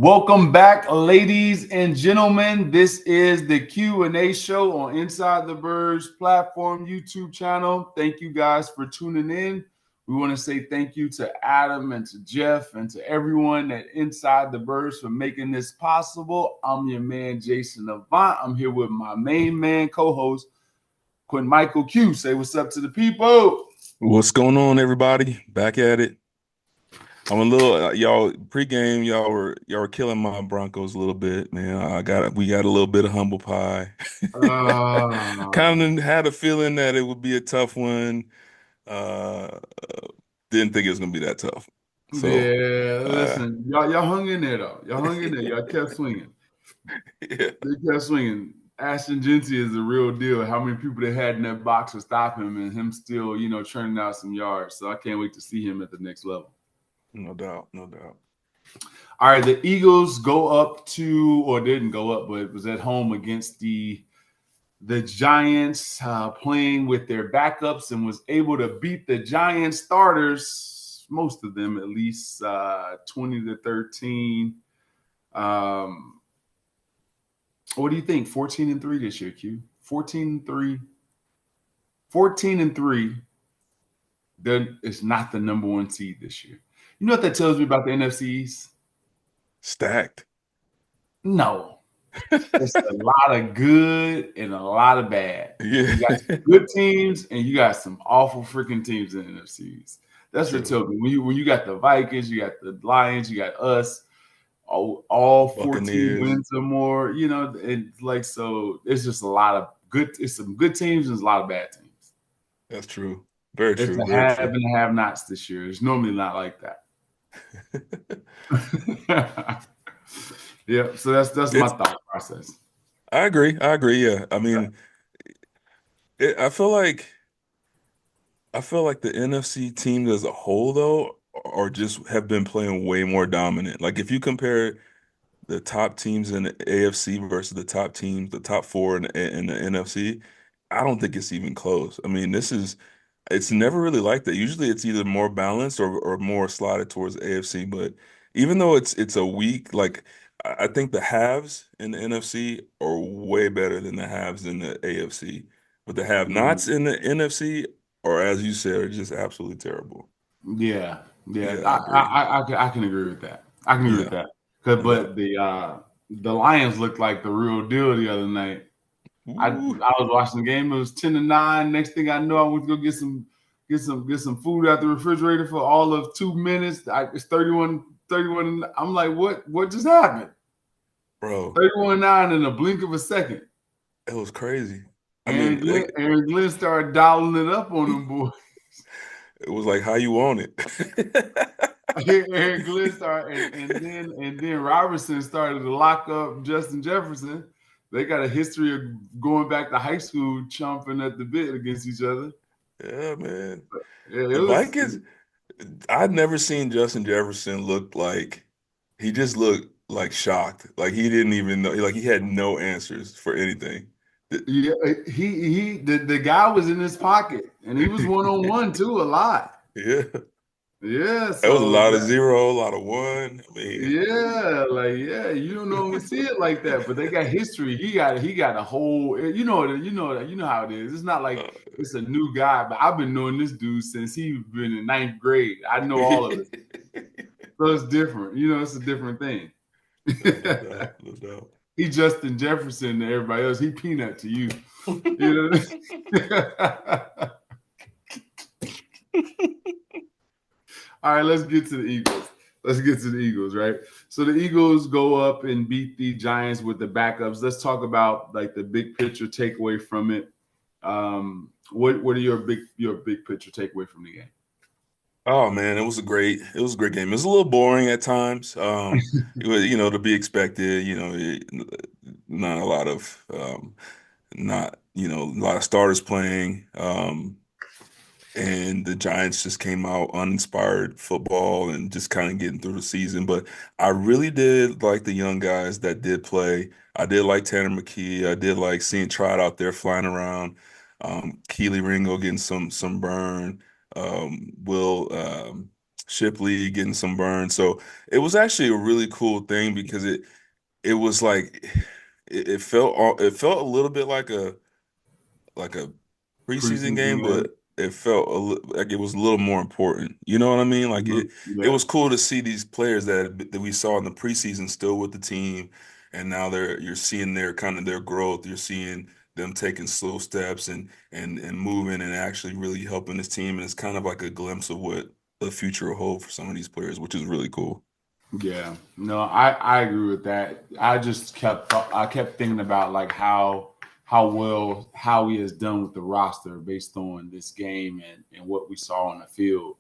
Welcome back, ladies and gentlemen. This is the Q&A show on Inside the Birds platform YouTube channel. Thank you guys for tuning in. We want to say thank you to Adam and to Jeff and to everyone at Inside the Birds for making this possible. I'm your man, Jason Avant. I'm here with my main man co-host, Quintin Mikell Q. Say what's up to the people. What's going on, everybody? Back at it. I'm a little y'all pregame. Y'all were killing my Broncos a little bit, man. We got a little bit of humble pie. Kind of had a feeling that it would be a tough one. Uh, didn't think it was gonna be that tough. So, Yeah, listen, y'all hung in there though. Y'all hung in there. Y'all kept swinging. yeah, They kept swinging. Ashton Genty is the real deal. How many people they had in that box to stop him, and him still, churning out some yards. So I can't wait to see him at the next level. no doubt, no doubt. All right, the Eagles go up to, or didn't go up, but it was at home against the Giants, playing with their backups, and was able to beat the Giants starters, most of them at least, 20-13. What do you think? 14-3 this year, Q. 14-3. 14-3. Then it's not the number one seed this year. You know what that tells me about the NFCs? Stacked. No. It's a lot of good and a lot of bad. Yeah. You got some good teams and you got some awful freaking teams in the NFCs. That's what it tells me. When you got the Vikings, you got the Lions, you got us, all 14 Buccaneers. wins or more, it's like, so it's just a lot of good, it's some good teams and there's a lot of bad teams. That's true. Very It's true. the Very have true. and have nots this year. It's normally not like that. Yeah, so that's my thought process. I agree. Yeah. I mean, I feel like the NFC teams as a whole, though, are just have been playing way more dominant. Like if you compare the top teams in the AFC versus the top teams, the top four in the NFC, I don't think it's even close. I mean, it's never really like that. Usually it's either more balanced or more slotted towards AFC. But even though it's a weak, like I think the halves in the NFC are way better than the halves in the AFC. But the have-nots in the NFC, or as you said, are just absolutely terrible. Yeah, yeah, Yeah, I agree. I can agree with that. I can agree with Yeah, that. no But doubt. the Lions looked like the real deal the other night. I Ooh, was watching the game. It was 10-9. Next thing I know, I went to go get some food out the refrigerator for all of 2 minutes. It's 31. I'm like, what just happened? bro, 31-9 in a blink of a second. it was crazy. I Aaron mean, Glenn, Aaron Glenn started dialing it up on them boys. it was like how you want it. Aaron Glenn started, and then Robertson started to lock up Justin Jefferson. They got a history of going back to high school, chomping at the bit against each other. Yeah, man. Yeah, it The was. Vikings, I'd never seen Justin Jefferson look like he just looked like shocked. Like he didn't even know, like he had no answers for anything. Yeah, the guy was in his pocket, and he was 1-on-1 too a lot. Yeah. Yeah, That was a so lot of zero, a lot of one. I mean, yeah, you don't normally see it like that, but they got history. He got a whole, you know how it is. It's not like uh, it's a new guy, but I've been knowing this dude since he been in ninth grade. I know all of it, so it's different. It's a different thing. no doubt, no doubt. He Justin Jefferson to everybody else. He Peanut to you. You know. All right, let's get to the Eagles. Right? So the Eagles go up and beat the Giants with the backups. Let's talk about like the big picture takeaway from it. What are your big picture takeaway from the game? Oh man, it was a great game. It was a little boring at times. It was, to be expected, not a lot of not, a lot of starters playing. And the Giants just came out uninspired football and just kind of getting through the season. But I really did like the young guys that did play. I did like Tanner McKee. I did like seeing Trot out there flying around. Keely Ringo getting some burn. Will Shipley getting some burn. So it was actually a really cool thing because it was like it felt a little bit like a preseason Preseason game, game. but it felt like it was a little more important. You know what I mean? Like it Yeah. was cool to see these players that we saw in the preseason still with the team, and now you're seeing their kind of their growth. You're seeing them taking slow steps and moving and actually really helping this team. And it's kind of like a glimpse of what the future will hold for some of these players, which is really cool. Yeah, no, I agree with that. I kept thinking about like how well Howie has done with the roster based on this game and what we saw on the field.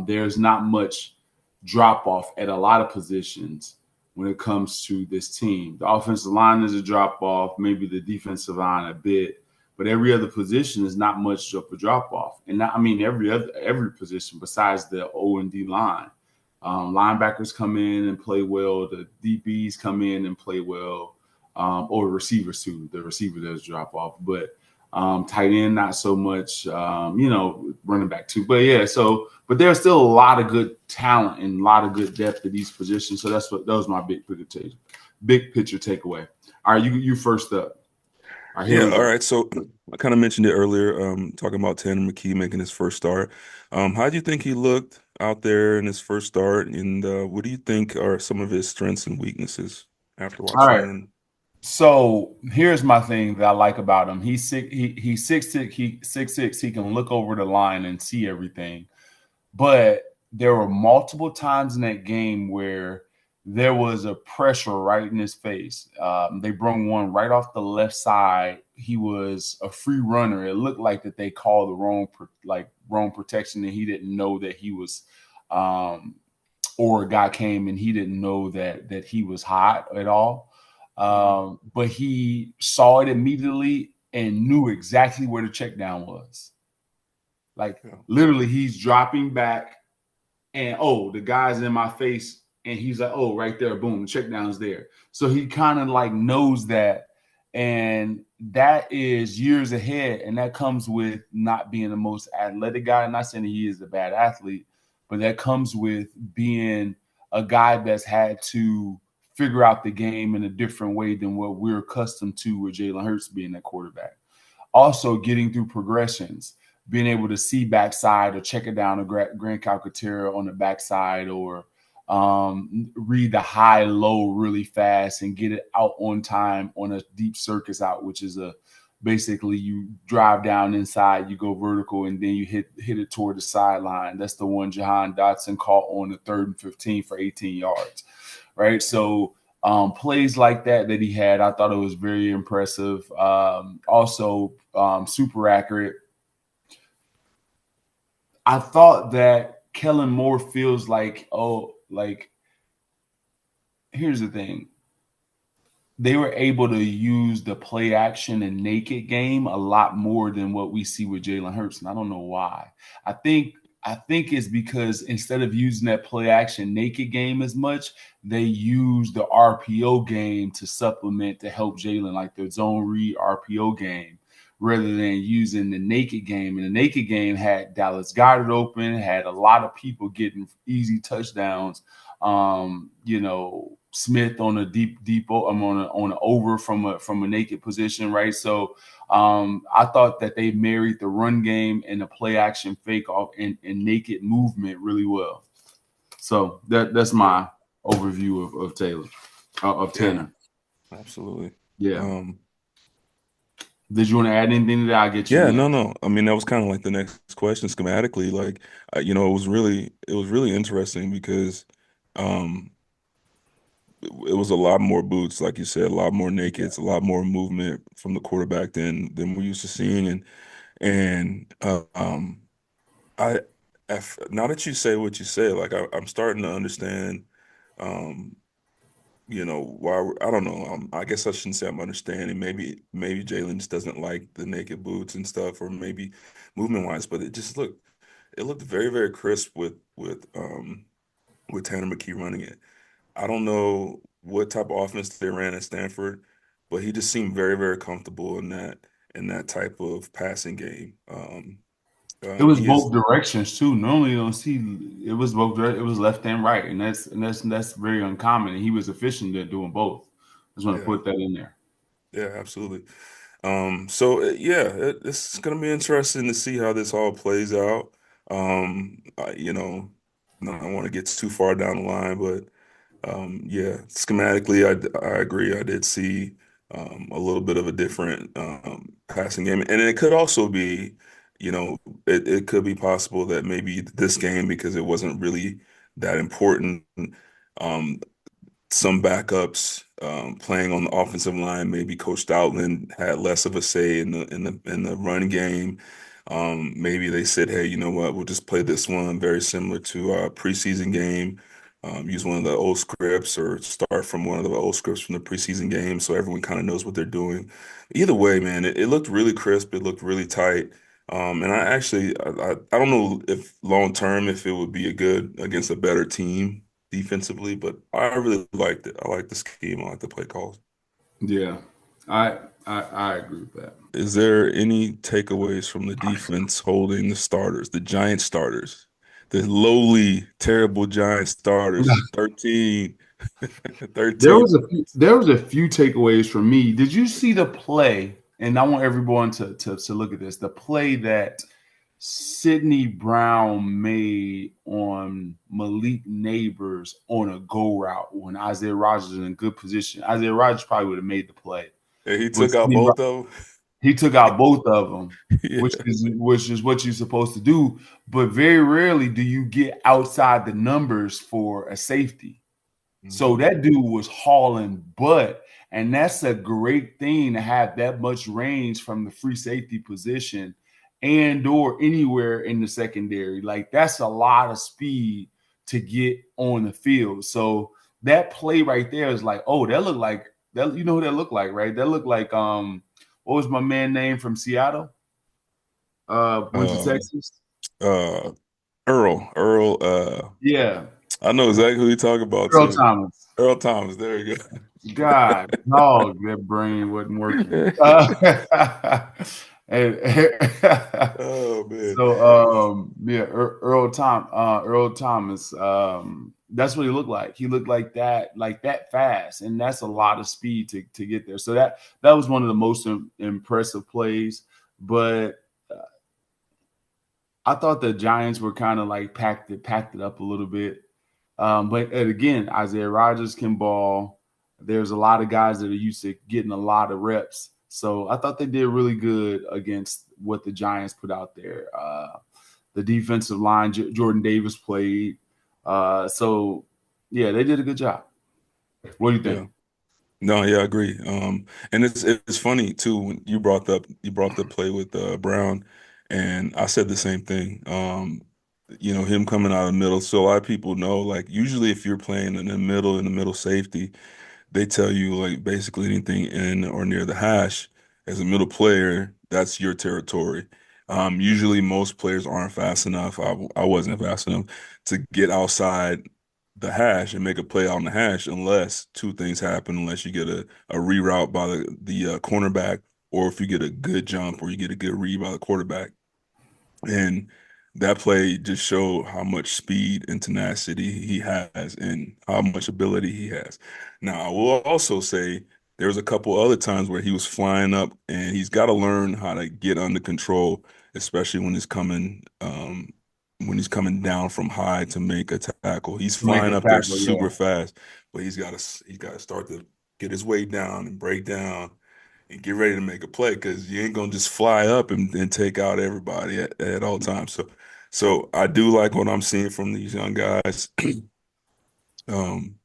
There's not much drop off at a lot of positions when it comes to this team. The offensive line is a drop off, maybe the defensive line a bit, but every other position is not much of a drop off. And not, I mean every position besides the O and D line. Linebackers come in and play well. The DBs come in and play well, or receivers too. The receiver does drop off, but tight end not so much. Running back too. But yeah, but there's still a lot of good talent and a lot of good depth at these positions. So that was my big picture takeaway. All right, you first up. All right, here Yeah, we all go. right. So I kind of mentioned it earlier, talking about Tanner McKee making his first start. How do you think he looked out there in his first start? And what do you think are some of his strengths and weaknesses after All watching right. him? So here's my thing that I like about him. He's 6'6", he 6'6", he can look over the line and see everything. But there were multiple times in that game where there was a pressure right in his face. They brung one right off the left side. He was a free runner. It looked like that they called the wrong protection, and he didn't know that he was, or a guy came and he didn't know that he was hot at all. Mhm. But he saw it immediately and knew exactly where the check down was. Like Yeah. literally, he's dropping back and oh, the guy's in my face, and he's like, oh, right there, boom, the check down's there. So he kind of like knows that, and that is years ahead, and that comes with not being the most athletic guy. I'm not saying that he is a bad athlete, but that comes with being a guy that's had to figure out the game in a different way than what we're accustomed to with Jalen Hurts being that quarterback. Also, getting through progressions, being able to see backside or check it down to Grand Calcaterra on the backside, or read the high low really fast and get it out on time on a deep circus out, which is a basically you drive down inside, you go vertical, and then you hit it toward the sideline. That's the one Jahan Dotson caught on the 3rd and 15 for 18 yards, right? So plays like that he had, I thought it was very impressive. Also, super accurate. I thought that Kellen Moore feels like, here's the thing. They were able to use the play action and naked game a lot more than what we see with Jalen Hurts, and I don't know why. I think I think it's because instead of using that play action naked game as much, they use the RPO game to supplement to help Jalen, like the zone read RPO game, rather than using the naked game. And the naked game had Dallas Goedert open, had a lot of people getting easy touchdowns. Smith on a deep on an over from a naked position, right? So I thought that they married the run game and the play action fake off and naked movement really well. So that's Yeah. my overview of Taylor of Yeah, Tanner. absolutely. Yeah. Um, Did you want to add anything to that? I'll get you yeah, no, next. no. I mean, that was kind of like the next question schematically. Like, it was really interesting because, um, it was a lot more boots, like you said, a lot more nakeds, a lot more movement from the quarterback than we're used to seeing. And I, now that you say what you say, like I'm starting to understand, um, why I don't know. I guess I shouldn't say I'm understanding. Maybe Jalen just doesn't like the naked boots and stuff, or maybe movement wise, but it looked very, very crisp with Tanner McKee running it. I don't know what type of offense they ran at Stanford, but he just seemed very, very comfortable in that type of passing game. It was He is, both directions too. Normally, you don't see it was both. It was left and right, and that's very uncommon. And he was efficient at doing both. I just want to yeah, put that in there. yeah, absolutely. Yeah, it's gonna be interesting to see how this all plays out. You know, I don't want to get too far down the line, but yeah, schematically, I agree. I did see a little bit of a different passing game, and it could also be, you know, it could be possible that maybe this game, because it wasn't really that important. Um, some backups playing on the offensive line. Maybe Coach Stoutland had less of a say in the run game. Maybe they said, "Hey, you know what? We'll just play this one very similar to our preseason game. Use one of the old scripts or start from one of the old scripts from the preseason game, so everyone kind of knows what they're doing." Either way, man, it looked really crisp. It looked really tight. And I don't know if long term if it would be a good against a better team defensively, but I really liked it. I like the scheme. I like the play calls. Yeah, I I agree with that. Is there any takeaways from the defense holding the starters, the giant starters, the lowly, terrible giant starters, 13, There 13? was there was a few takeaways from me. Did you see the play? And I want everyone to look at this. The play that Sidney Brown made on Malik Neighbors on a go route when Isaiah Rogers is in good position. Isaiah Rogers probably would have made the play, And he but took out Sidney both of he took out both of them, them. which is what you're supposed to do. But very rarely do you get outside the numbers for a safety. So Yeah. that dude was hauling butt. And that's a great thing to have that much range from the free safety position and or anywhere in the secondary. Like that's a lot of speed to get on the field. So that play right there is like, oh, that looked like that, you know who that looked like, right? That looked like what was my man name from Seattle? Went to Um, Texas. uh, Earl, Yeah. I know exactly who you're talking about Earl too. Thomas. Earl Thomas, there you God, dog, that brain wasn't working. go. And, Oh man. so yeah, Earl Thomas, that's what he looked like. He looked like that fast, and that's a lot of speed to get there. So that was one of the most impressive plays. But I thought the Giants were kind of like packed it up a little bit. But again, Isaiah Rogers can ball. There's a lot of guys that are used to getting a lot of reps. So I thought they did really good against what the Giants put out there. The defensive line, Jordan Davis played. So yeah, they did a good job. What do you Yeah. think? No, yeah, I agree. And it's funny too when you brought the play with Brown, and I said the same thing. Him coming out of the middle. So a lot of people know, like usually if you're playing in the middle safety, they tell you like basically anything in or near the hash as a middle player, that's your territory. Usually most players aren't fast enough. I wasn't fast enough to get outside the hash and make a play on the hash unless two things happen, unless you get a reroute by the cornerback, or if you get a good jump or you get a good read by the quarterback. And that play just showed how much speed and tenacity he has and how much ability he has. Now, I will also say there's a couple other times where he was flying up and he's got to learn how to get under control, especially when he's coming down from high to make a tackle. He's Make flying a up there tackle, super yeah. fast, but he's got to start to get his weight down and break down and get ready to make a play because you ain't gonna just fly up and take out everybody at all times. So I do like what I'm seeing from these young guys. Um,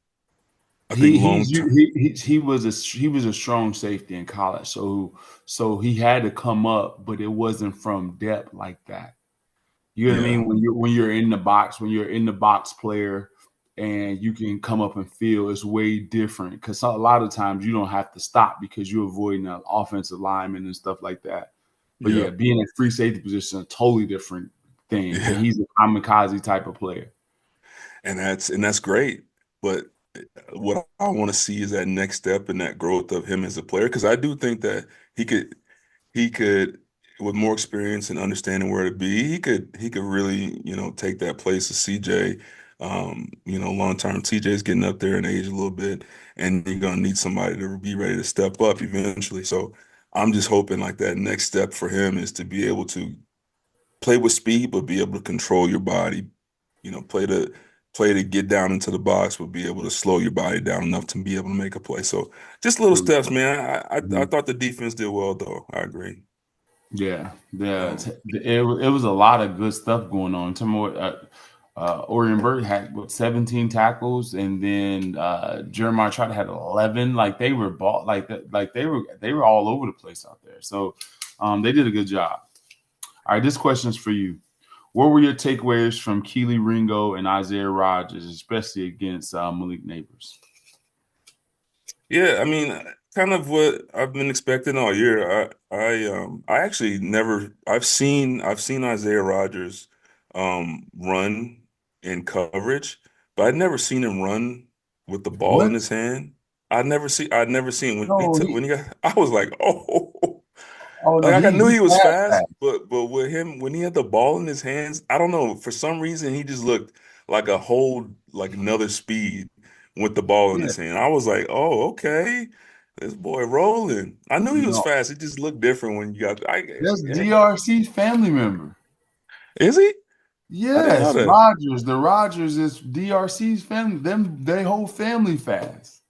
I think long term, He was a strong safety in college, so he had to come up, but it wasn't from depth like that. You know what I yeah, mean? When you're in the box, when you're in the box player, and you can come up and feel, it's way different because a lot of times you don't have to stop because you're avoiding the offensive lineman and stuff like that. But yeah, yeah, being in free safety position is a totally different thing, and yeah, he's a kamikaze type of player. and that's great. But what I want to see is that next step and that growth of him as a player because I do think that he could he could. with more experience and understanding where to be, he could really, take that place of CJ. Long term, TJ's getting up there in age a little bit, and you're gonna need somebody to be ready to step up eventually. So I'm just hoping like that next step for him is to be able to play with speed, but be able to control your body. Play to get down into the box, but be able to slow your body down enough to be able to make a play. So just little True. steps, man. I Mhm. thought the defense did well, though. I agree. Yeah, yeah. Um, It was a lot of good stuff going on. Orion Bird had 17 tackles, and then Jeremiah Trotter had 11. Like they were they were all over the place out there. So they did a good job. All right, this question is for you. What were your takeaways from Keely Ringo and Isaiah Rogers, especially against Malik Neighbors? Yeah, I mean, kind of what I've been expecting all year. I actually never I've seen Isaiah Rodgers run in coverage, but I'd never seen him run with the ball What? in his hand. I'd never seen No, when he got I was like, "Oh." oh no, Like I knew he he was passed fast, that. but with him when he had the ball in his hands, I don't know, for some reason he just looked like a whole like another speed with the ball in Yeah, his hand. I was like, "Oh, okay. This boy rolling." I knew he was no, fast. It just looked different when you got that's yeah. DRC's family member. Is he? I didn't know Yes, that. Rogers. The Rogers is DRC's family. They whole family fast.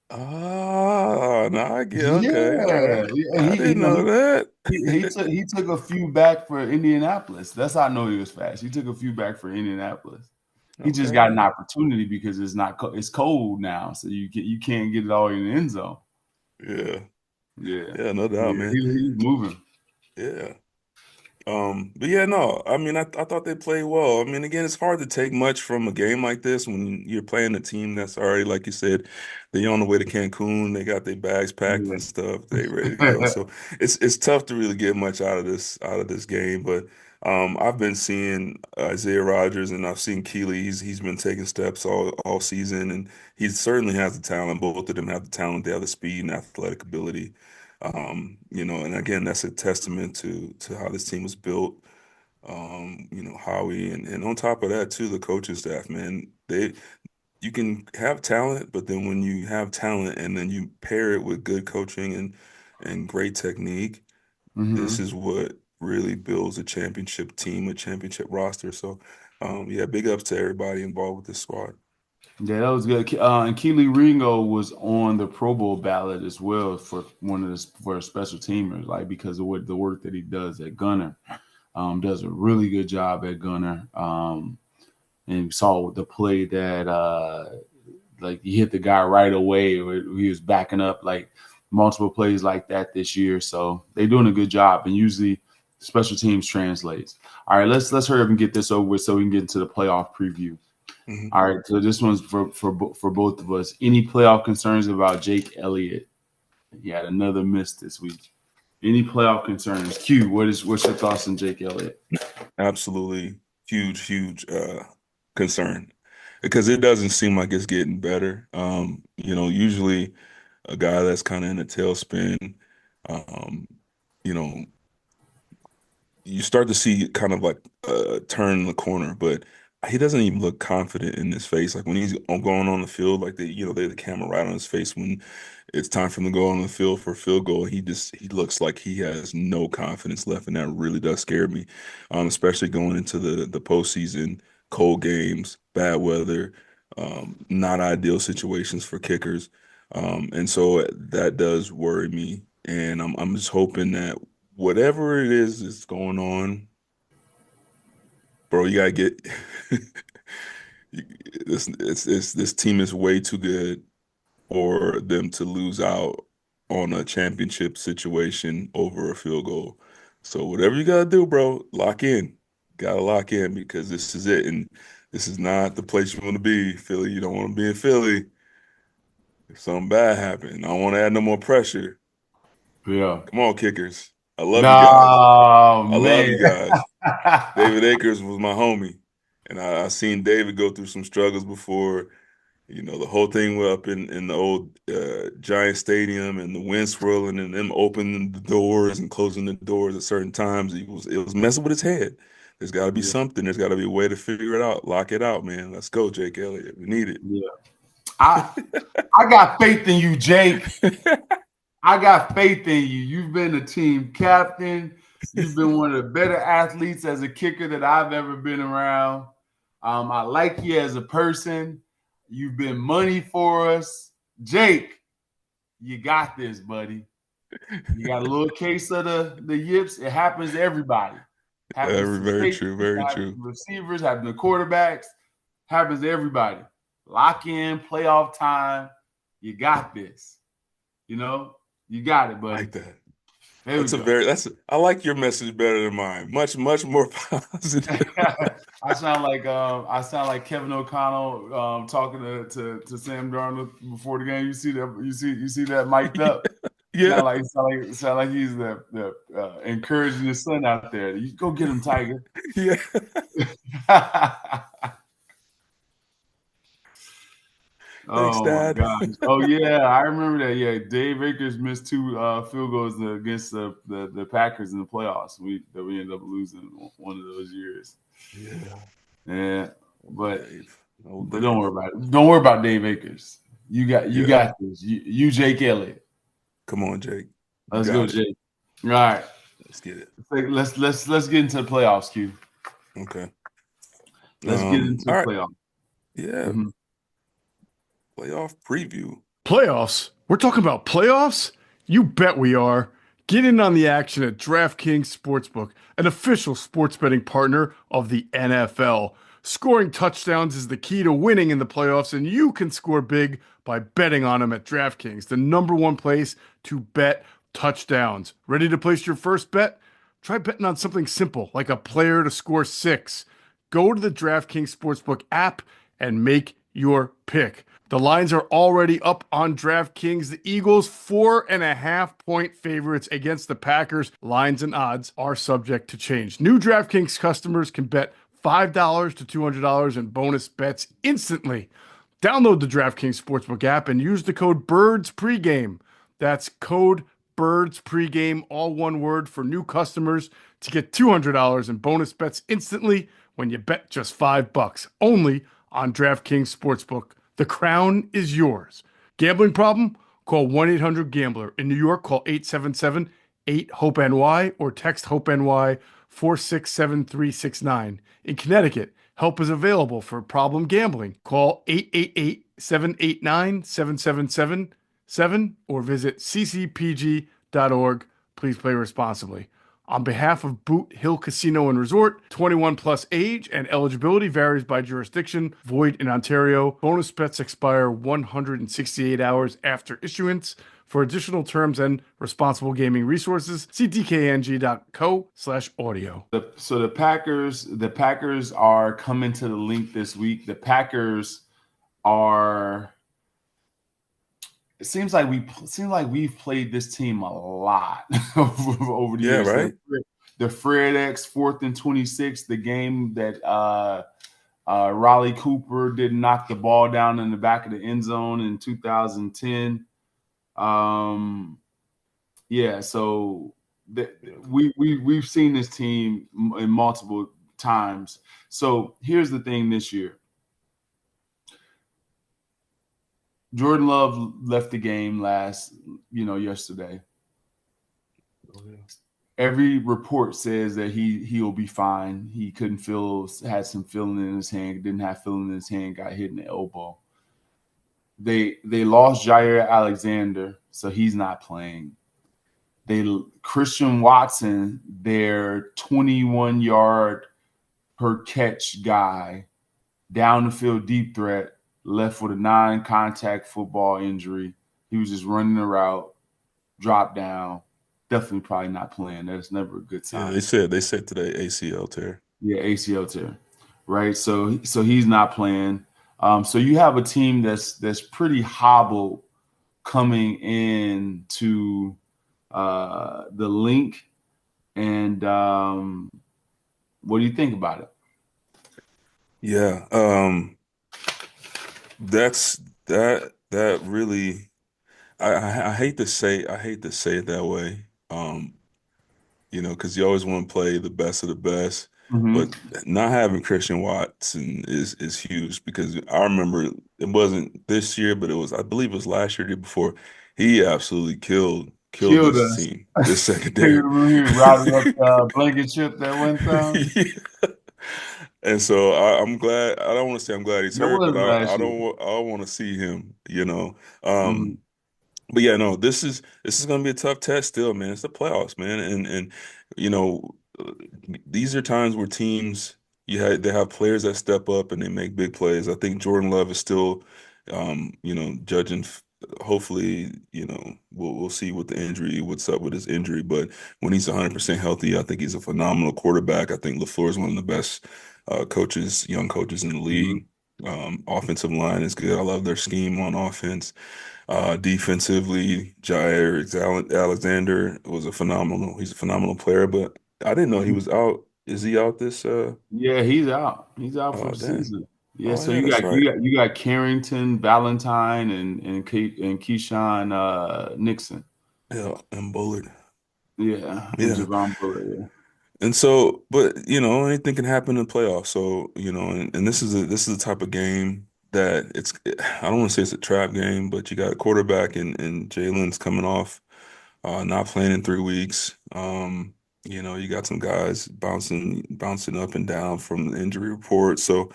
Ah, no, I get okay. All Yeah, right. and I he you didn't know know that. he took a few back for Indianapolis. That's how I know he was fast. He took a few back for Indianapolis. He just Okay, got an okay. opportunity because it's cold now, so you can't get it all in the end zone. Yeah. Yeah, Yeah, no doubt, yeah, man. he's moving. Yeah. But yeah, no, I mean, I thought they played well. I mean, again, it's hard to take much from a game like this when you're playing a team that's already, like you said, they're on the way to Cancun. They got their bags packed Yeah. and stuff. They ready to go. So it's tough to really get much out of this game. But I've been seeing Isaiah Rodgers and I've seen Keely. He's been taking steps all season, and he certainly has the talent. Both of them have the talent. They have the speed and athletic ability. And again, that's a testament to how this team was built. Howie, and on top of that too, the coaching staff, man, you can have talent, but then when you have talent and then you pair it with good coaching and great technique, this hmm is what really builds a championship team, a championship roster. So, yeah, big ups to everybody involved with this squad. Yeah, that was good. And Keely Ringo was on the Pro Bowl ballot as well for for a special teamers, like because of what the work that he does at Gunner. Does a really good job at Gunner. And we saw the play that like he hit the guy right away, or he was backing up like multiple plays like that this year. So they're doing a good job, and usually special teams translates. All right, let's hurry up and get this over with so we can get into the playoff preview. Mhm. All right, so this one's for both of us. Any playoff concerns about Jake Elliott? He had another miss this week. Any playoff concerns? Q, what's your thoughts on Jake Elliott? Absolutely huge, huge concern because it doesn't seem like it's getting better. Usually a guy that's kind of in a tailspin, um, you know, you start to see kind of like turn the corner, but he doesn't even look confident in his face. Like when he's going on the field, like they have the camera right on his face when it's time for him to go on the field for a field goal. He looks like he has no confidence left, and that really does scare me. Especially going into the postseason, cold games, bad weather, not ideal situations for kickers. And so that does worry me. And I'm just hoping that whatever it is that's going on, bro, you gotta get this team is way too good for them to lose out on a championship situation over a field goal. So whatever you gotta do, bro, lock in. Gotta lock in because this is it. And this is not the place you want to be, Philly. You don't want to be in Philly if something bad happened. I don't want to add no more pressure. Yeah. Come on, kickers. I love you guys. No I love man. you guys. David Akers was my homie, and I seen David go through some struggles before. The whole thing up in the old Giant Stadium and the wind swirling and them opening the doors and closing the doors at certain times. It was messing with his head. There's got to be Yeah, something. There's got to be a way to figure it out. Lock it out, man. Let's go, Jake Elliott. We need it. yeah. I got faith in you, Jake. I got faith in you. You've been a team captain. You've been one of the better athletes as a kicker that I've ever been around. I like you as a person. You've been money for us. Jake, you got this, buddy. You got a little case of the yips. It happens to everybody. Happens to Very safety, true. Very happens true. to receivers, happens to quarterbacks, happens to everybody. Lock in, playoff time. You got this. You know, you got it, I buddy. like that. There we go. I like your message better than mine. Much more positive. I sound like Kevin O'Connell talking to Sam Darnold before the game. You see that? You see that mic'd up. Yeah. Sound like he's the encouraging his son out there. You go get him, Tiger. Yeah. Thanks, Oh my Dad. gosh. Oh yeah, I remember that. Yeah, Dave Akers missed two field goals against the Packers in the playoffs. We ended up losing one of those years. Yeah. Yeah, Old but Dave. but don't worry about it. Don't worry about Dave Akers. You Yeah. got this. You Jake Elliott. Come on, Jake. You Let's go, got it. Jake. All right. Let's get it. Let's get into the playoffs, Q. Okay. Let's get into All the right. playoffs. Yeah. Mhm. Playoff preview. Playoffs? We're talking about playoffs? You bet we are. Get in on the action at DraftKings Sportsbook, an official sports betting partner of the NFL. Scoring touchdowns is the key to winning in the playoffs, and you can score big by betting on them at DraftKings, the number one place to bet touchdowns. Ready to place your first bet? Try betting on something simple, like a player to score 6. Go to the DraftKings Sportsbook app and make your pick. The lines are already up on DraftKings. The Eagles, 4.5-point favorites against the Packers. Lines and odds are subject to change. New DraftKings customers can bet $5 to $200 in bonus bets instantly. Download the DraftKings Sportsbook app and use the code BIRDSPREGAME. That's code BIRDSPREGAME, all one word, for new customers to get $200 in bonus bets instantly when you bet just $5. Only on DraftKings Sportsbook. The crown is yours. Gambling problem? Call 1-800-GAMBLER. In New York, call 877-8-HOPE-NY or text HOPE-NY 467369. In Connecticut, help is available for problem gambling. Call 888-789-7777 or visit ccpg.org. Please play responsibly. On behalf of Boot Hill Casino and Resort, 21 plus age and eligibility varies by jurisdiction. Void in Ontario. Bonus bets expire 168 hours after issuance. For additional terms and responsible gaming resources, ctkng.co/audio. So the Packers are coming to the link this week. The Packers are. It seems like we've played this team a lot over the Yeah, years. right? The Fred X 4th and 26, the game that Raleigh Cooper didn't knock the ball down in the back of the end zone in 2010. Yeah, so we've seen this team in multiple times. So here's the thing this year. Jordan Love left the game yesterday. Oh, yeah. Every report says that he'll be fine. He had some feeling in his hand, didn't have feeling in his hand, got hit in the elbow. They lost Jair Alexander, so he's not playing. Christian Watson, their 21-yard per catch guy, down the field deep threat, left with a non-contact football injury. He was just running the route, dropped down. Definitely probably not playing. That's never a good sign. Yeah, they said today ACL tear. Yeah, ACL tear. Right. So he's not playing. So you have a team that's pretty hobbled coming in to the link. And what do you think about it? Yeah. That's that really. I hate to say it that way. Because you always want to play the best of the best, but Mm-hmm. not having Christian Watson is huge because I remember it wasn't this year, but I believe it was last year, the year before. He absolutely killed Killed this us. team, this secondary. Remember he routed up the blanket ship that one time? Yeah. And so I'm glad. I don't want to say I'm glad he's That hurt, was but last year. I want to see him. Mm-hmm. But yeah, no, this is gonna be a tough test still, man. It's the playoffs, man, and you know, uh, these are times where teams they have players that step up and they make big plays. I think Jordan Love is still, judging. Hopefully, we'll see with the injury, what's up with his injury. But when he's 100% healthy, I think he's a phenomenal quarterback. I think LaFleur is one of the best young coaches in the Mm-hmm. league. Offensive line is good. I love their scheme on offense. Defensively, Alexander was a phenomenal. He's a phenomenal player, but I didn't know he was out. Is he out this? Yeah, he's out. He's out for Oh the dang. season. Yeah, Oh so yeah, you that's got right. Carrington, Valentine, and Keyshawn Nixon. Yeah, and Bullard. Yeah, and Yeah. Javon Bullard. And so, but anything can happen in the playoffs. So, and this is a type of game that I don't want to say it's a trap game, but you got a quarterback and Jalen's coming off not playing in 3 weeks. You got some guys bouncing up and down from the injury report. So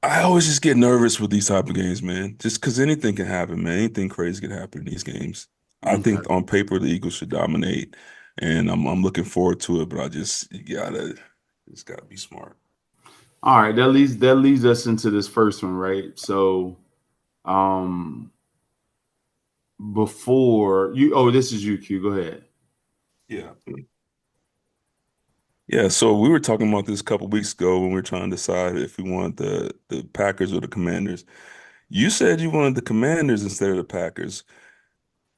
I always just get nervous with these type of games, man. Just because anything can happen, man. Anything crazy can happen in these games. I Yeah. Okay. think on paper the Eagles should dominate, and I'm looking forward to it. But just gotta be smart. All right, that leads us into this first one, right? So, um, before you, oh, this is you, Q. Go ahead. Yeah. Yeah, so we were talking about this a couple weeks ago when we were trying to decide if we wanted the Packers or the Commanders. You said you wanted the Commanders instead of the Packers.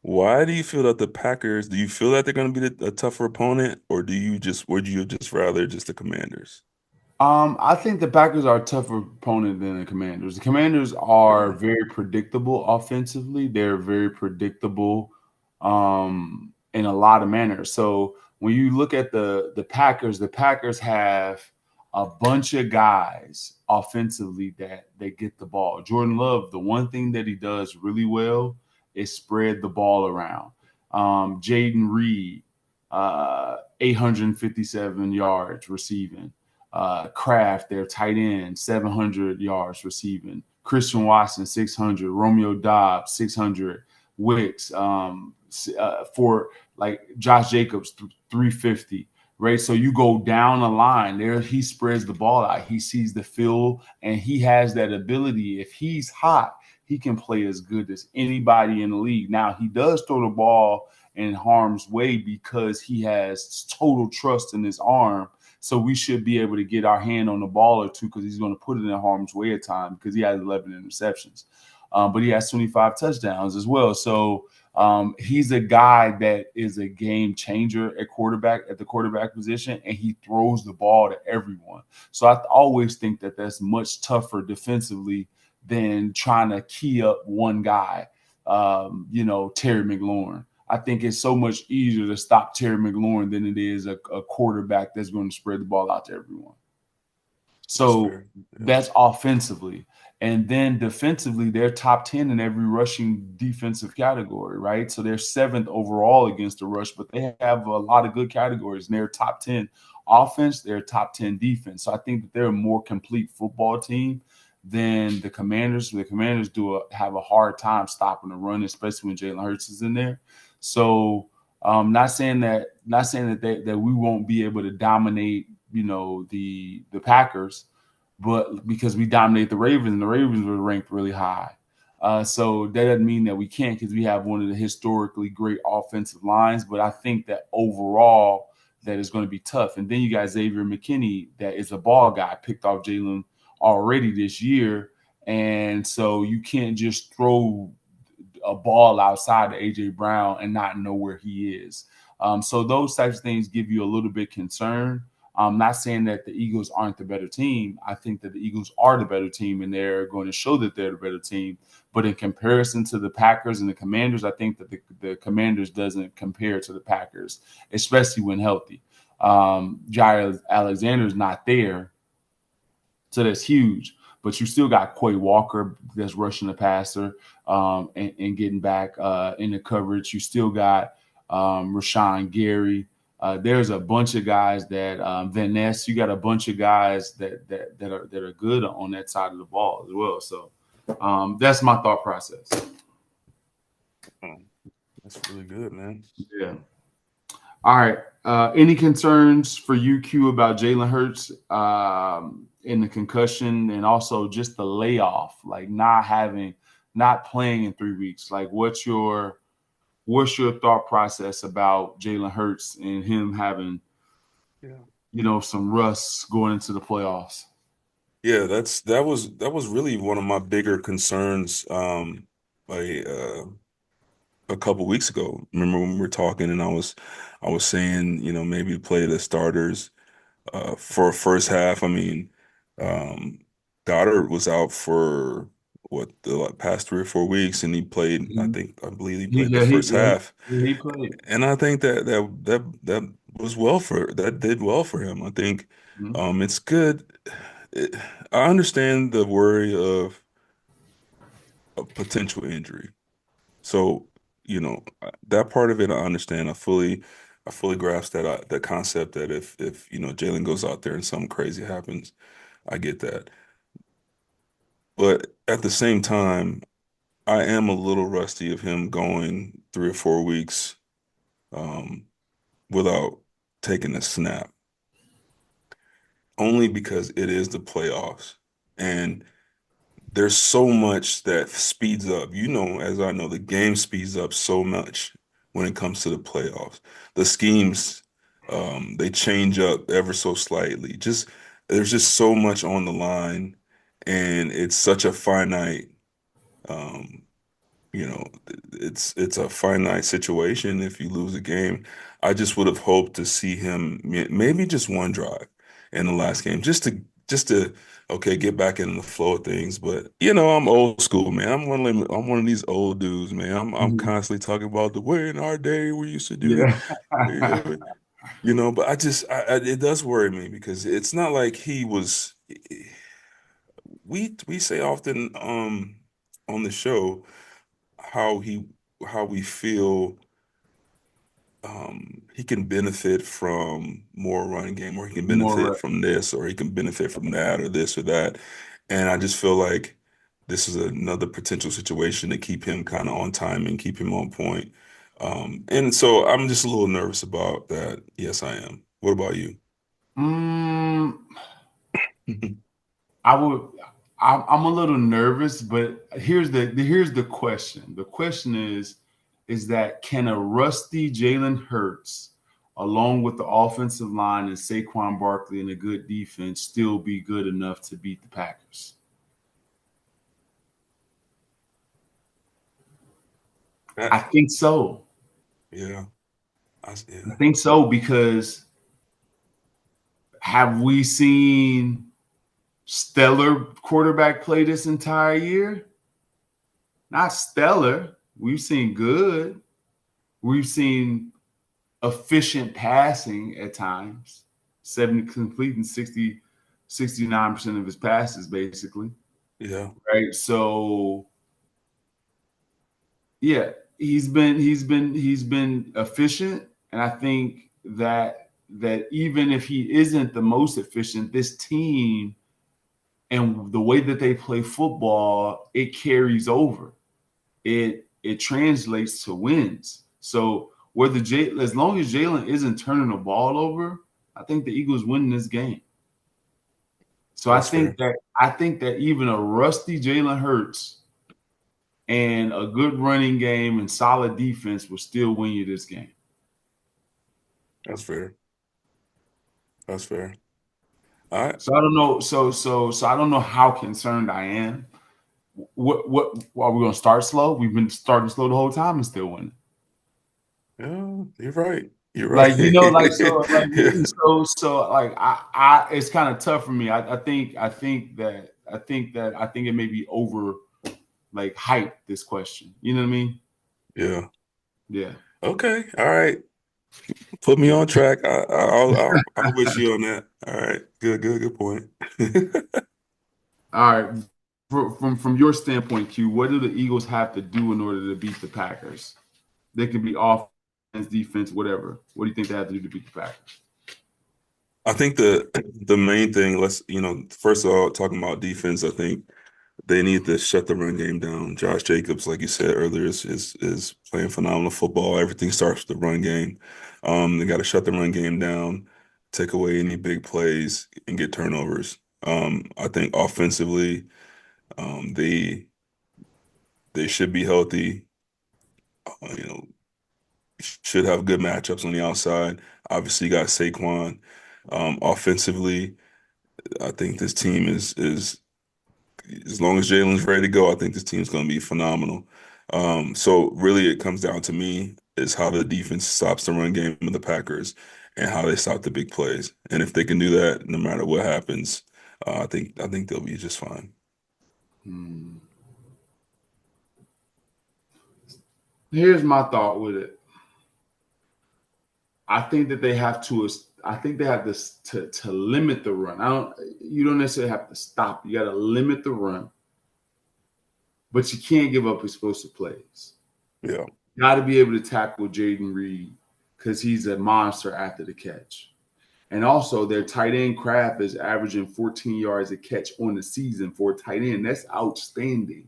Why do you feel that the Packers, do you feel that they're going to be a tougher opponent, or would you just rather just the Commanders? I think the Packers are a tougher opponent than the Commanders. The Commanders are Really? very predictable offensively. They're very predictable in a lot of manners. So when you look at the Packers have a bunch of guys offensively that they get the ball. Jordan Love, the one thing that he does really well is spread the ball around. Jaden Reed, 857 yards receiving. Kraft, their tight end, 700 yards receiving. Christian Watson, 600. Romeo Dobbs, 600. Wicks, for like Josh Jacobs, 350. Right. So you go down the line there, he spreads the ball out. He sees the field and he has that ability. If he's hot, he can play as good as anybody in the league. Now, he does throw the ball in harm's way because he has total trust in his arm, so we should be able to get our hand on the ball or two because he's going to put it in harm's way at time because he has 11 interceptions. But he has 25 touchdowns as well. So he's a guy that is a game changer at the quarterback position, and he throws the ball to everyone. So I always think that that's much tougher defensively than trying to key up one guy, Terry McLaurin. I think it's so much easier to stop Terry McLaurin than it is a quarterback that's going to spread the ball out to everyone. That's So fair. Yeah. that's offensively. And then defensively, they're top 10 in every rushing defensive category, right? So they're seventh overall against the rush, but they have a lot of good categories. And they're top 10 offense, they're top 10 defense. So I think that they're a more complete football team than the Commanders. The Commanders have a hard time stopping the run, especially when Jalen Hurts is in there. So not saying that we won't be able to dominate, the Packers, but because we dominate the Ravens, and the Ravens were ranked really high. So that doesn't mean that we can't because we have one of the historically great offensive lines. But I think that overall that is going to be tough. And then you got Xavier McKinney, that is a ball guy, picked off Jalen already this year. And so you can't just throw a ball outside to AJ Brown and not know where he is. So those types of things give you a little bit concern. I'm not saying that the Eagles aren't the better team. I think that the Eagles are the better team, and they're going to show that they're the better team. But in comparison to the Packers and the Commanders, I think that the Commanders doesn't compare to the Packers, especially when healthy. Jair Alexander's not there, so that's huge. But you still got Quay Walker that's rushing the passer and getting back in the coverage. You still got Rashawn Gary. There's a bunch of guys that Van Ness. You got a bunch of guys that are good on that side of the ball as well. So that's my thought process. That's really good, man. Yeah. All right. Any concerns for you, Q, about Jalen Hurts in the concussion and also just the layoff, like not playing in 3 weeks? Like, what's your thought process about Jalen Hurts and him having, some rust going into the playoffs? Yeah, that was really one of my bigger concerns a couple weeks ago. Remember when we were talking and I was saying, maybe play the starters for a first half. I mean, Goddard was out for the past 3 or 4 weeks, and he played. I believe he played the first half. He played, and I think that did well for him. I think it's good. I understand the worry of a potential injury. So, that part of it, I understand. I fully grasp that concept that if Jalen goes out there and something crazy happens, I get that. But at the same time, I am a little rusty of him going 3 or 4 weeks without taking a snap, only because it is the playoffs and there's so much that speeds up. As I know, the game speeds up so much when it comes to the playoffs. The schemes, they change up ever so slightly. There's just so much on the line, and it's such a finite, um, it's a finite situation if you lose a game. I just would have hoped to see him maybe just one drive in the last game, just to okay, get back in the flow of things. But I'm old school, man. I'm one of these old dudes, man. I'm constantly talking about the way in our day we used to do. Yeah. But it does worry me because it's not like he was. We say often on the show how we feel he can benefit from more running game, or he can benefit More from this, or he can benefit from that, or this or that. And I just feel like this is another potential situation to keep him kind of on time and keep him on point. And so I'm just a little nervous about that. Yes, I am. What about you? I would. I'm a little nervous, but here's the question. The question is that can a rusty Jalen Hurts, along with the offensive line and Saquon Barkley and a good defense, still be good enough to beat the Packers? I think so. Yeah. I think so, because have we seen stellar quarterback play this entire year? Not stellar. We've seen good. We've seen efficient passing at times, 70 completing 69% of his passes, basically. Yeah. Right. So yeah, he's been efficient. And I think that even if he isn't the most efficient, this team and the way that they play football, it carries over. It translates to wins. So as long as Jalen isn't turning the ball over, I think the Eagles win this game. So That's fair. I think that even a rusty Jalen Hurts and a good running game and solid defense will still win you this game. That's fair. That's fair. All right. So I don't know. So I don't know how concerned I am. What are we going to start slow? We've been starting slow the whole time and still winning. Yeah, you're right. You're right. Like, you know, like Yeah. I it's kind of tough for me. I think it may be over like hype this question. You know what I mean? Yeah. Yeah. Okay. All right. Put me on track. I'll wish you on that. All right. Good point. All right. From your standpoint, Q, what do the Eagles have to do in order to beat the Packers? They can be offense, defense, whatever. What do you think they have to do to beat the Packers? I think the main thing, first of all, talking about defense, I think they need to shut the run game down. Josh Jacobs, like you said earlier, is playing phenomenal football. Everything starts with the run game. They got to shut the run game down, take away any big plays, and get turnovers. I think offensively, they should be healthy. You know, should have good matchups on the outside. Obviously, you got Saquon. Offensively, I think this team is as long as Jalen's ready to go, I think this team's going to be phenomenal. So really, it comes down to me is how the defense stops the run game of the Packers and how they stop the big plays. And if they can do that, no matter what happens, I think they'll be just fine. Hmm. Here's my thought with it. I think that they have to. I think they have to limit the run. You don't necessarily have to stop. You got to limit the run, but you can't give up explosive plays. Yeah. Got to be able to tackle Jaden Reed because he's a monster after the catch. And also, their tight end Kraft is averaging 14 yards a catch on the season for a tight end. That's outstanding.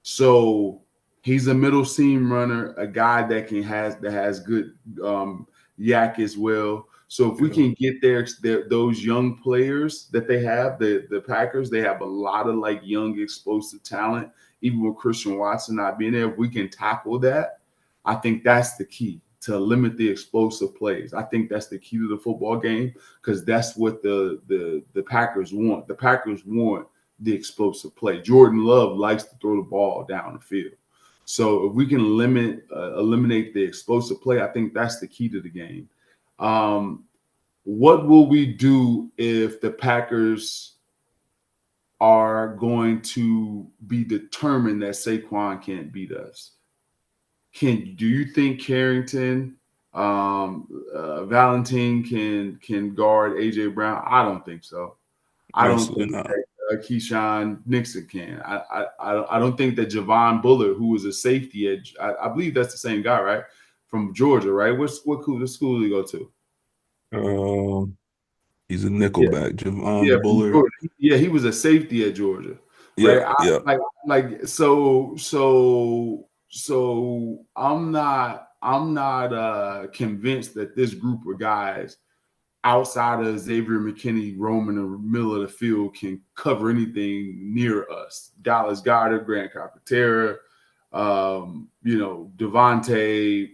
So he's a middle seam runner, a guy that has good yak as well. So if we can get those young players that they have, the Packers, they have a lot of like young explosive talent. Even with Christian Watson not being there, if we can tackle that, I think that's the key to limit the explosive plays. I think that's the key to the football game because that's what the Packers want. The Packers want the explosive play. Jordan Love likes to throw the ball down the field. So if we can eliminate the explosive play, I think that's the key to the game. What will we do if the Packers are going to be determined that Saquon can't beat us? Do you think Carrington, Valentine can guard AJ Brown? I don't think so. I don't Absolutely think not. that Keyshawn Nixon can. I don't think that Javon Bullard, who was a safety edge, I believe that's the same guy, right? From Georgia, right? What school did he go to? He's a Yeah, nickelback, yeah, Javon from Bullard. Georgia. Yeah, he was a safety at Georgia, Yeah, right? yeah. So I'm not convinced that this group of guys outside of Xavier McKinney roaming the middle of the field can cover anything near us. Dallas Goedert, Grant Calcaterra, Devontae,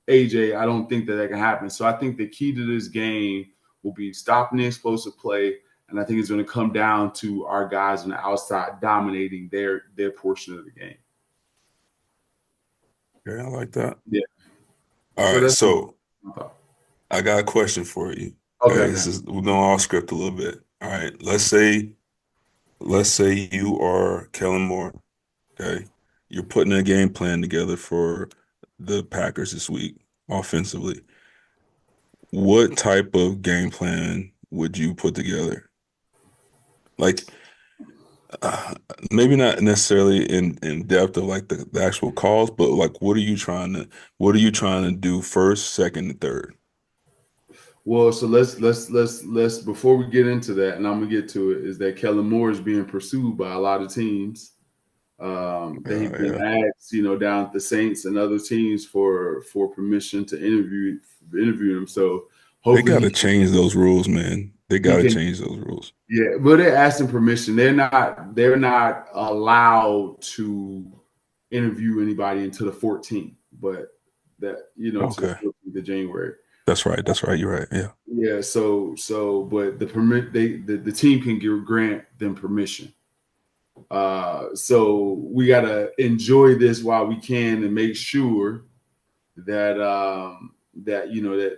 AJ. I don't think that can happen. So I think the key to this game will be stopping the explosive play. And I think it's going to come down to our guys on the outside dominating their portion of the game. Yeah, I like that. Yeah. All So right, that's so my thought. I got a question for you. Okay, Okay. we're going off script a little bit. All right, let's say you are Kellen Moore. Okay, you're putting a game plan together for the Packers this week offensively. What type of game plan would you put together? Like, uh, maybe not necessarily in depth of like the actual calls, but like what are you trying to do first, second, and third? Well, so let's before we get into that, and I'm gonna get to it, is that Kellen Moore is being pursued by a lot of teams. That he's been Yeah. asked, down at the Saints and other teams for permission to interview him. So They hopefully got to change those rules, man. They he got to can. change those rules. Yeah, but they're asking permission. They're not allowed to interview anybody until the 14th, but to the Okay. 14th of January. That's right. That's right. You're right. Yeah. Yeah, but the team can grant them permission. So we gotta enjoy this while we can and make sure that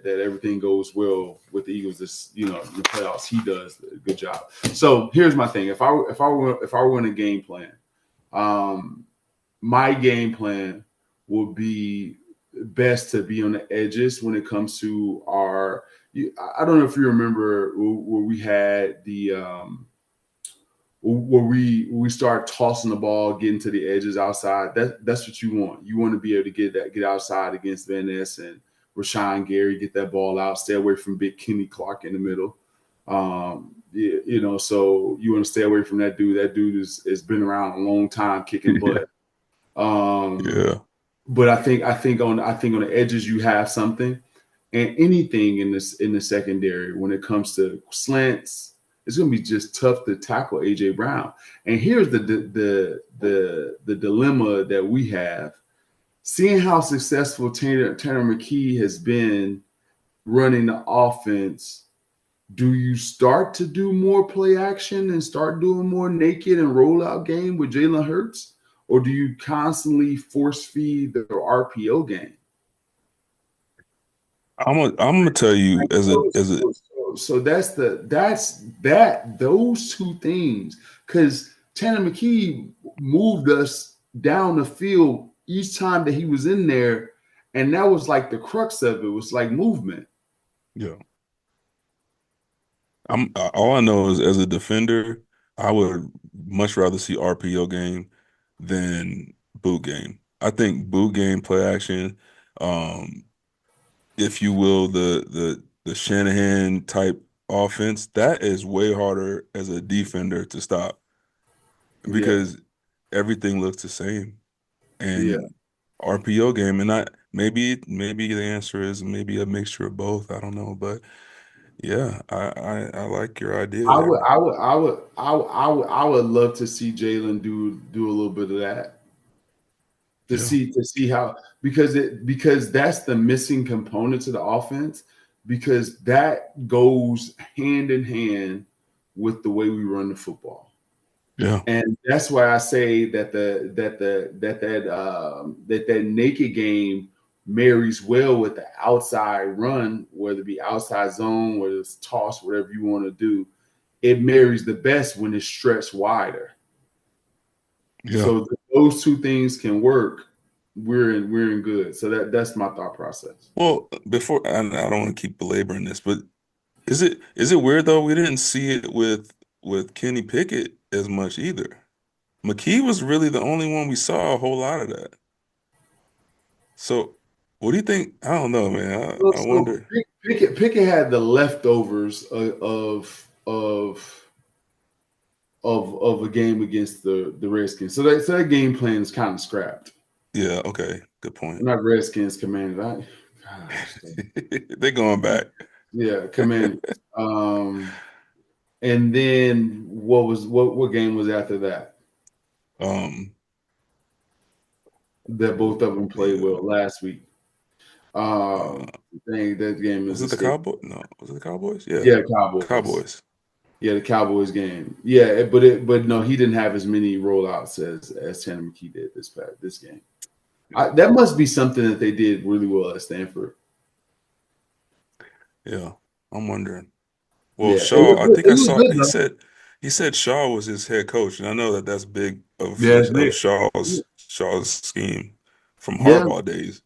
everything goes well with the Eagles this in the playoffs. He does a good job. So here's my thing: if I were in a game plan, my game plan would be best to be on the edges when it comes to our. I don't know if you remember where we had the where we start tossing the ball, getting to the edges outside. That's what you want. You want to be able to get outside against Van Ness and Rashawn Gary, get that ball out, stay away from big Kenny Clark in the middle. So you want to stay away from that dude. That dude has been around a long time, kicking butt. Yeah. But I think on the edges you have something, and anything in the secondary when it comes to slants. It's going to be just tough to tackle AJ Brown. And here's the dilemma that we have. Seeing how successful Tanner McKee has been running the offense, do you start to do more play action and start doing more naked and rollout game with Jalen Hurts? Or do you constantly force feed the RPO game? I'm gonna tell you So those two things, because Tanner McKee moved us down the field each time that he was in there, and that was like the crux of it. Was like movement. Yeah. All I know is as a defender, I would much rather see RPO game than boot game. I think boot game play action, if you will, the Shanahan type offense, that is way harder as a defender to stop because everything looks the same. And RPO game, and maybe the answer is maybe a mixture of both. I don't know, but yeah, I like your idea there. I would love to see Jalen do a little bit of that. To see how, because that's the missing component to the offense, because that goes hand in hand with the way we run the football. Yeah. And that's why I say that that naked game marries well with the outside run, whether it be outside zone, whether it's toss, whatever you want to do. It marries the best when it's stretched wider. Yeah. So those two things can work. We're in good. So that's my thought process. Well, before I don't want to keep belaboring this, but is it weird though? We didn't see it with Kenny Pickett as much either. McKee was really the only one we saw a whole lot of that. So, what do you think? I don't know, man. I wonder. Pickett had the leftovers of a game against the Redskins. So that game plan is kind of scrapped. Yeah. Okay. Good point. Not Redskins, Commanders. They're going back. Yeah, Commanders. And then what game was after that? That both of them played well last week. That game was it the Cowboys? No, was it the Cowboys? Yeah, Cowboys. Yeah, the Cowboys game. Yeah, but no, he didn't have as many rollouts as Tanner McKee did this game. That must be something that they did really well at Stanford. Yeah, I'm wondering. Well, Shaw, I think I saw he said Shaw was his head coach, and I know that's big of Shaw's scheme from Harbaugh days.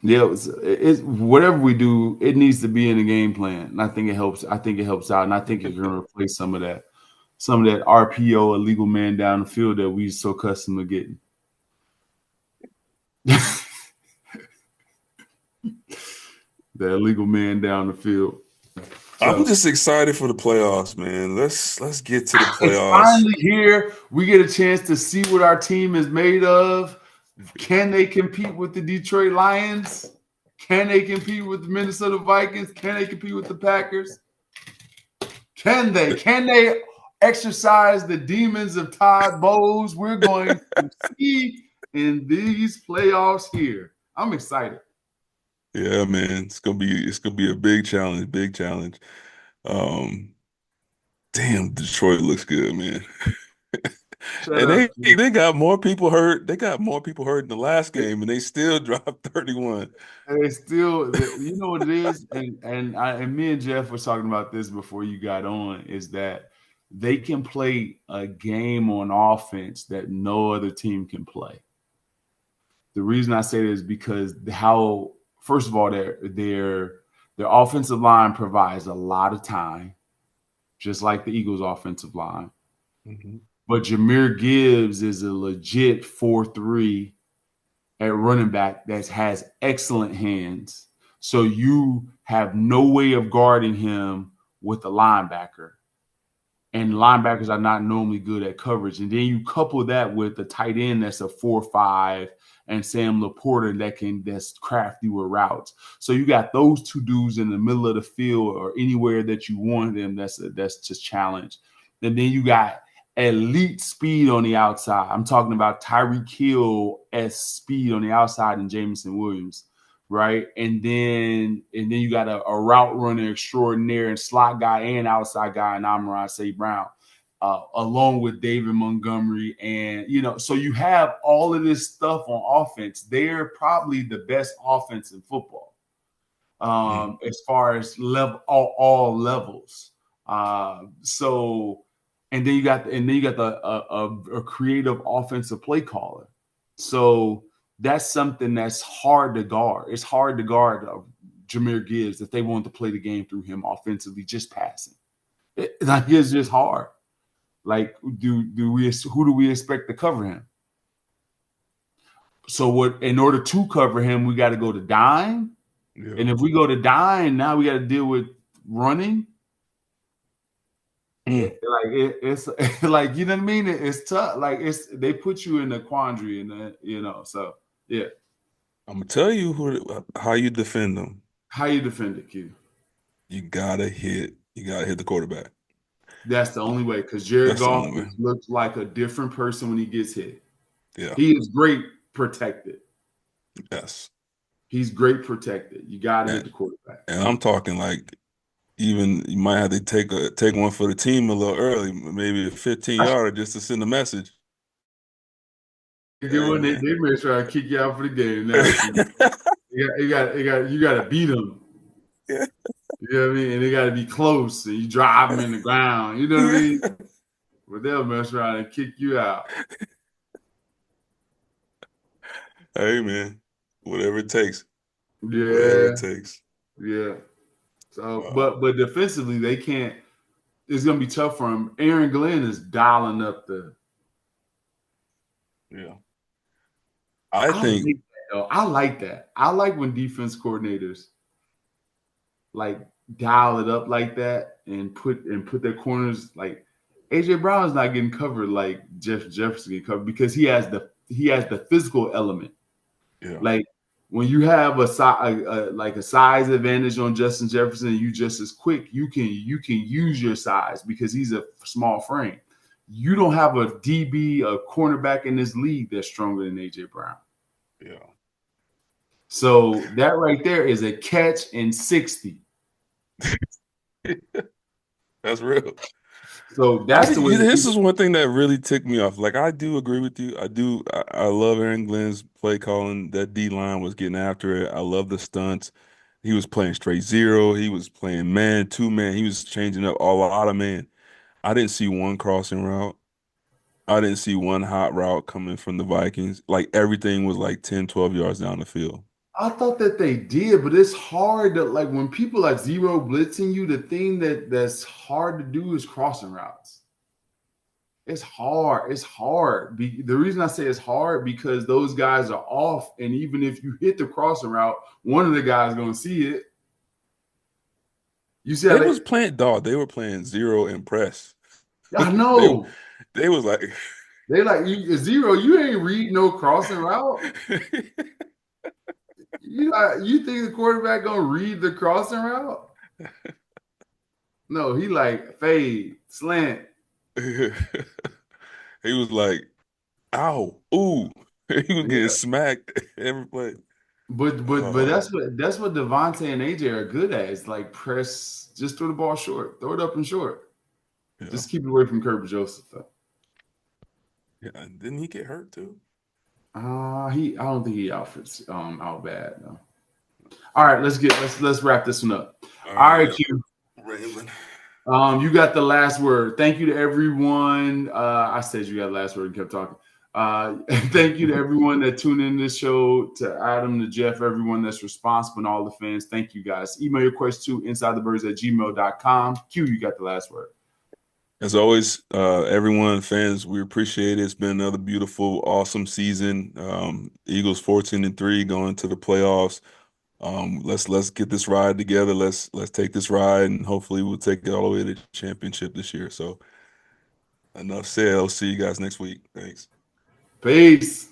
Yeah, it's whatever we do, it needs to be in the game plan, and I think it helps. I think it helps out, and I think it's going to replace some of that RPO, illegal man down the field that we so accustomed to getting. The illegal man down the field. So, I'm just excited for the playoffs, man. Let's get to the playoffs. It's finally here. We get a chance to see what our team is made of. Can they compete with the Detroit Lions? Can they compete with the Minnesota Vikings? Can they compete with the Packers? Can they exercise the demons of Todd Bowles? We're going to see in these playoffs here. I'm excited. Yeah, man. It's gonna be a big challenge. Damn, Detroit looks good, man. Shut And up. they got more people hurt. They got more people hurt in the last game, and they still dropped 31. And it's still, you know what it is, and me and Jeff were talking about this before you got on, is that they can play a game on offense that no other team can play. The reason I say that is because how, first of all, their offensive line provides a lot of time, just like the Eagles' offensive line. Mm-hmm. But Jahmyr Gibbs is a legit 4-3 at running back that has excellent hands. So you have no way of guarding him with a linebacker. And linebackers are not normally good at coverage. And then you couple that with the tight end that's a 4-5 and Sam Laporta that's crafty with routes. So you got those two dudes in the middle of the field or anywhere that you want them. That's just challenge. And then you got elite speed on the outside. I'm talking about Tyreek Hill as speed on the outside and Jameson Williams, right? And then you got a route runner extraordinaire and slot guy and outside guy in Amon-Ra St. Brown, along with David Montgomery. And, so you have all of this stuff on offense. They're probably the best offense in football as far as all levels. And then you got a creative offensive play caller. So that's something that's hard to guard. It's hard to guard Jahmyr Gibbs if they want to play the game through him offensively, just passing. It's just hard. Like, who do we expect to cover him? So in order to cover him, we got to go to dime. Yeah. And if we go to dime, now we got to deal with running. It's like, you know what I mean? It's tough. Like, they put you in a quandary, and so yeah. I'm gonna tell you how you defend them. How you defend it, Q? You gotta hit the quarterback. That's the only way, because Jared Goff looks like a different person when he gets hit. Yeah, he is great protected. Yes, he's great protected. You gotta hit the quarterback. And I'm talking like, even you might have to take one for the team a little early, maybe a 15-yarder just to send a message. They may try to kick you out for the game. Now, you got to beat them. Yeah. You know what I mean? And they got to be close, and you drive them in the ground. You know what I mean? But they'll mess around and kick you out. Hey, man, whatever it takes. Yeah, whatever it takes. Yeah. So, but defensively, they can't. It's gonna be tough for him. Aaron Glenn is dialing up the. Yeah. I like that. I like when defense coordinators like dial it up like that and put their corners, like AJ Brown's not getting covered like Jeff Jefferson getting covered because he has the physical element. Yeah. Like when you have a size advantage on Justin Jefferson, and you just as quick, you can use your size because he's a small frame. You don't have a DB, a cornerback in this league that's stronger than AJ Brown. Yeah. So that right there is a catch in 60. That's real. So that's the way. This is one thing that really ticked me off. Like, I do agree with you. I love Aaron Glenn's play calling. That D line was getting after it. I love the stunts. He was playing straight zero. He was playing man, 2-man. He was changing up a lot of man. I didn't see one crossing route. I didn't see one hot route coming from the Vikings. Like, everything was like 10, 12 yards down the field. I thought that they did, but it's hard to, like, when people are zero blitzing you, the thing that's hard to do is crossing routes. It's hard. It's hard. The reason I say it's hard because those guys are off, and even if you hit the crossing route, one of the guys is going to see it. You see how they were playing zero and press. I know. They was like, they like, zero, you ain't read no crossing route. You think the quarterback gonna read the crossing route? No, he like fade, slant. He was like, ow, ooh. He was getting smacked every play. But that's what Devontae and AJ are good at. It's like press, just throw the ball short, throw it up and short. Yeah. Just keep it away from Kirby Joseph though. Yeah, didn't he get hurt too? I don't think he out bad. No. All right, let's wrap this one up. All right, Yeah. Q. Rambling. You got the last word. Thank you to everyone. I said you got the last word and kept talking. Thank you to everyone that tuned in this show, to Adam, to Jeff, everyone that's responsible, and all the fans. Thank you guys. Email your questions to insidethebirds@gmail.com. Q, you got the last word. As always, everyone, fans, we appreciate it. It's been another beautiful, awesome season. Eagles 14-3 going to the playoffs. Let's get this ride together. Let's take this ride, and hopefully we'll take it all the way to the championship this year. So enough said. I'll see you guys next week. Thanks. Peace.